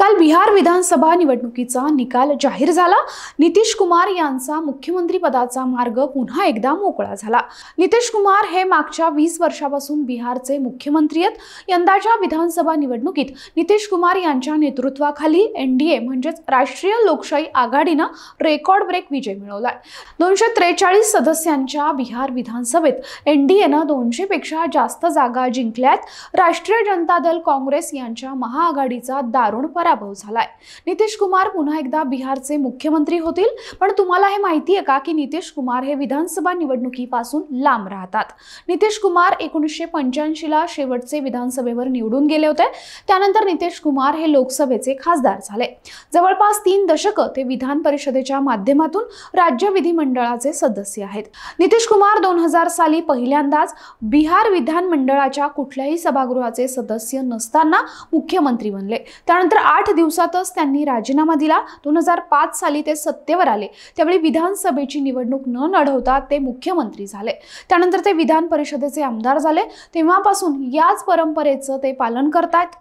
काल बिहार विधानसभा निवडणुकीचा निकाल जाहीर झाला। नितीश कुमार यांचा मुख्यमंत्री पदाचा मार्ग पुन्हा एकदा मोकळा झाला। नितीश कुमार हे मागच्या 20 वर्षापासून बिहारचे मुख्यमंत्री आहेत। यंदाच्या विधानसभा निवडणुकीत नितीश कुमार यांच्या नेतृत्वाखाली एनडीए म्हणजेच राष्ट्रीय लोकशाही आघाडीने रेकॉर्ड ब्रेक विजय मिळवलाय। 243 सदस्यांच्या बिहार विधानसभेत एनडीएने 200 पेक्षा जास्त जागा जिंकल्यात। राष्ट्रीय जनता दल काँग्रेस यांच्या महाआघाडीचा दारुण पराभव झालाय। नितीश कुमार पुन्हा एकदा बिहारचे मुख्यमंत्री होतील। पण तुम्हाला हे माहिती आहे का की नितीश कुमार हे विधानसभा निवडणुकीपासून लांब राहतात। नितीश कुमार 1985 ला शेवटचे विधानसभेवर निवडून गेले होते। त्यानंतर नितीश कुमार हे लोकसभेचे खासदार झाले। जवळपास 3 दशके ते विधान परिषदेच्या माध्यमातून राज्य विधिमंडळाचे सदस्य आहेत। नितीश कुमार 2000 साली पहिल्यांदाच बिहार विधानमंडळाच्या कुठल्याही सभागृहाचे सदस्य नसताना मुख्यमंत्री बनले। त्यानंतर 8 दिवसातच त्यांनी राजीनामा दिला। 2005 साली ते सत्तेवर आले। त्यावेळी विधानसभेची निवडणूक न लढवता ते मुख्यमंत्री झाले। त्यानंतर ते विधान परिषदेचे आमदार झाले। तेव्हापासून याच परंपरेचं ते पालन करतात।